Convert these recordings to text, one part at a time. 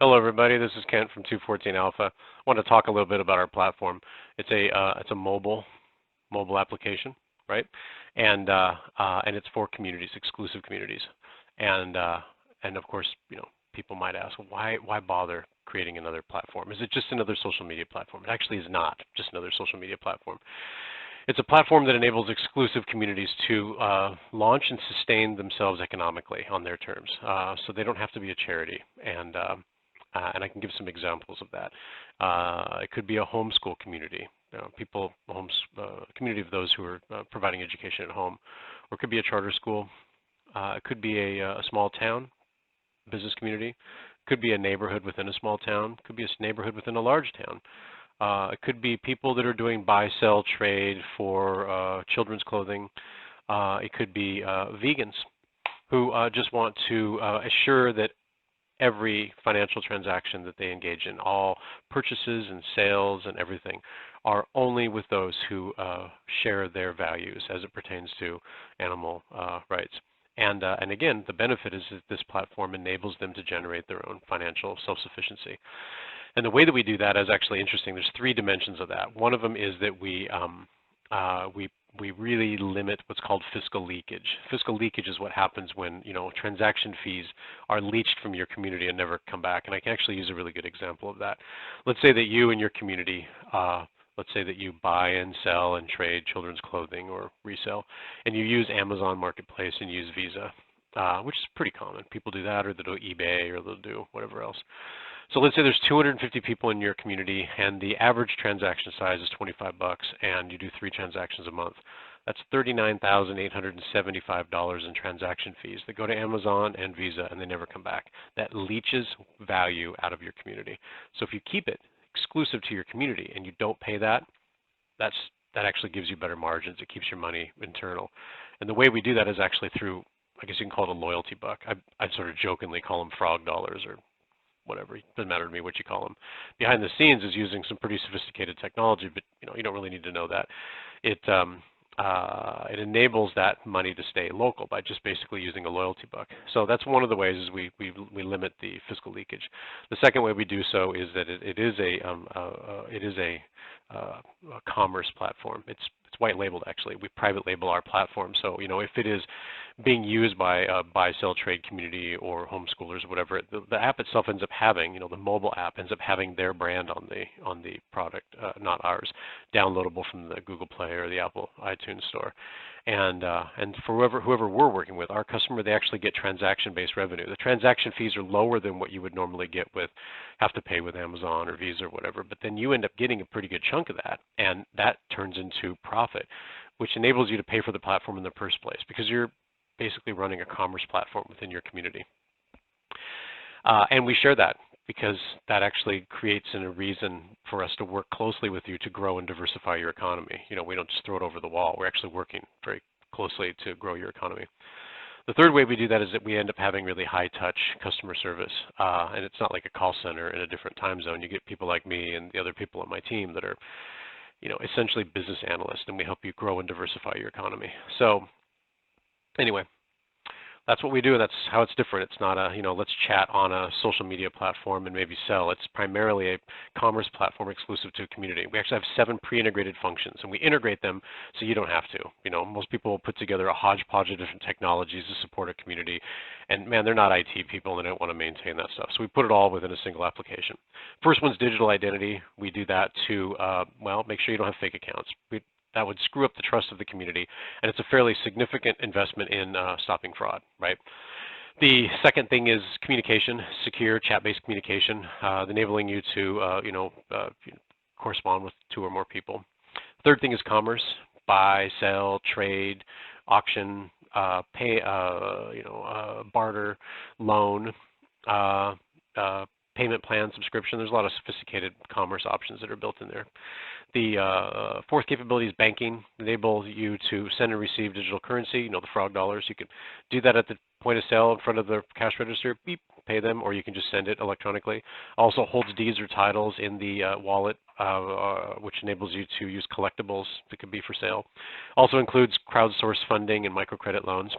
Hello, everybody. This is Kent from 214 Alpha. I want to talk a little bit about our platform. It's a mobile application, right? And it's for communities, exclusive communities. And of course, people might ask, why bother creating another platform? Is it just another social media platform? It actually is not just another social media platform. It's a platform that enables exclusive communities to launch and sustain themselves economically on their terms. So they don't have to be a charity. And I can give some examples of that. It could be a homeschool community, community of those who are providing education at home, or it could be a charter school. It could be a small town business community. It could be a neighborhood within a small town. It could be a neighborhood within a large town. It could be people that are doing buy-sell trade for children's clothing. It could be vegans who just want to assure that every financial transaction that they engage in, all purchases and sales and everything, are only with those who share their values as it pertains to animal rights. And again, the benefit is that this platform enables them to generate their own financial self-sufficiency. And the way that we do that is actually interesting. There's three dimensions of that. One of them is that we really limit what's called fiscal leakage. Fiscal leakage is what happens when transaction fees are leached from your community and never come back. And I can actually use a really good example of that. Let's say that you and your community, let's say that you buy and sell and trade children's clothing or resell, and you use Amazon Marketplace and use Visa, which is pretty common. People do that, or they'll do eBay, or they'll do whatever else. So let's say there's 250 people in your community, and the average transaction size is $25, and you do 3 transactions a month. That's $39,875 in transaction fees that go to Amazon and Visa, and they never come back. That leaches value out of your community. So if you keep it exclusive to your community and you don't pay that, that actually gives you better margins. It keeps your money internal. And the way we do that is actually through, I guess you can call it a loyalty buck. I sort of jokingly call them frog dollars or whatever. It doesn't matter to me what you call them. Behind the scenes is using some pretty sophisticated technology, but you don't really need to know that. It enables that money to stay local by just basically using a loyalty buck. So that's one of the ways is we limit the fiscal leakage. The second way we do so is that it is a commerce platform. It's white labeled actually. We private label our platform. So if it is being used by a buy-sell trade community or homeschoolers or whatever, the app itself ends up having, the mobile app ends up having their brand on the product, not ours, downloadable from the Google Play or the Apple iTunes Store. And for whoever we're working with, our customer, they actually get transaction-based revenue. The transaction fees are lower than what you would normally have to pay with Amazon or Visa or whatever, but then you end up getting a pretty good chunk of that, and that turns into profit, which enables you to pay for the platform in the first place because you're basically running a commerce platform within your community. And we share that because that actually creates a reason for us to work closely with you to grow and diversify your economy. We don't just throw it over the wall. We're actually working very closely to grow your economy. The third way we do that is that we end up having really high-touch customer service. And it's not like a call center in a different time zone. You get people like me and the other people on my team that are essentially business analysts, and we help you grow and diversify your economy. So anyway, that's what we do, and that's how it's different. It's not a, let's chat on a social media platform and maybe sell. It's primarily a commerce platform exclusive to a community. We actually have 7 pre-integrated functions, and we integrate them so you don't have to. Most people will put together a hodgepodge of different technologies to support a community, and man, they're not IT people, and they don't want to maintain that stuff. So we put it all within a single application. First one's digital identity. We do that to, make sure you don't have fake accounts. That would screw up the trust of the community, and it's a fairly significant investment in stopping fraud, right? The second thing is communication, secure chat-based communication, enabling you to, correspond with 2 or more people. Third thing is commerce, buy, sell, trade, auction, pay, barter, loan, payment plan, subscription. There's a lot of sophisticated commerce options that are built in there. The fourth capability is banking. Enables you to send and receive digital currency, the frog dollars. You can do that at the point of sale in front of the cash register, beep, pay them, or you can just send it electronically. Also holds deeds or titles in the wallet, which enables you to use collectibles that could be for sale. Also includes crowdsourced funding and microcredit loans.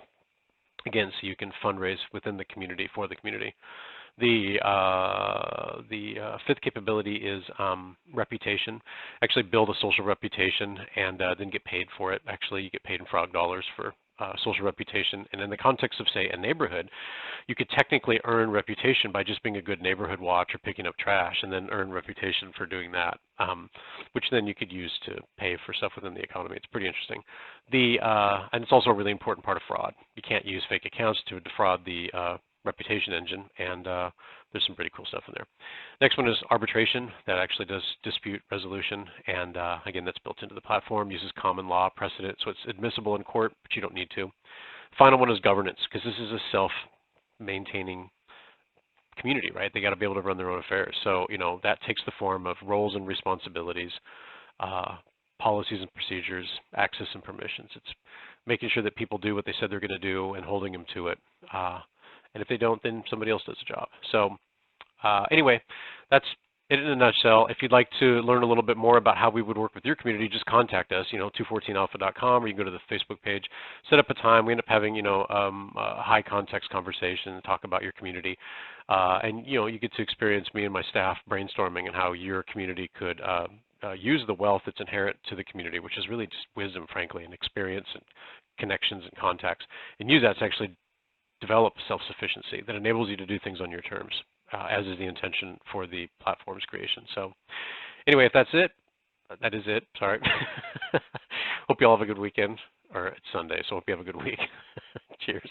Again, so you can fundraise within the community for the community. The fifth capability is reputation. Actually build a social reputation and then get paid for it. Actually, you get paid in frog dollars for social reputation. And in the context of, say, a neighborhood, you could technically earn reputation by just being a good neighborhood watch or picking up trash, and then earn reputation for doing that, which then you could use to pay for stuff within the economy. It's pretty interesting. And it's also a really important part of fraud. You can't use fake accounts to defraud the reputation engine, and there's some pretty cool stuff in there. Next one is arbitration. That actually does dispute resolution, and again, that's built into the platform, uses common law precedent, so it's admissible in court, but you don't need to. Final one is governance, because this is a self-maintaining community, right? They got to be able to run their own affairs. So, that takes the form of roles and responsibilities, policies and procedures, access and permissions. It's making sure that people do what they said they're going to do and holding them to it. And if they don't, then somebody else does the job. So anyway, that's it in a nutshell. If you'd like to learn a little bit more about how we would work with your community, just contact us, 214alpha.com, or you can go to the Facebook page, set up a time. We end up having, a high context conversation, talk about your community. And, you get to experience me and my staff brainstorming and how your community could use the wealth that's inherent to the community, which is really just wisdom, frankly, and experience and connections and contacts, and use that to actually develop self-sufficiency that enables you to do things on your terms, as is the intention for the platform's creation. So anyway, if that's it, that is it. Sorry. Hope you all have a good weekend, or it's Sunday, so hope you have a good week. Cheers.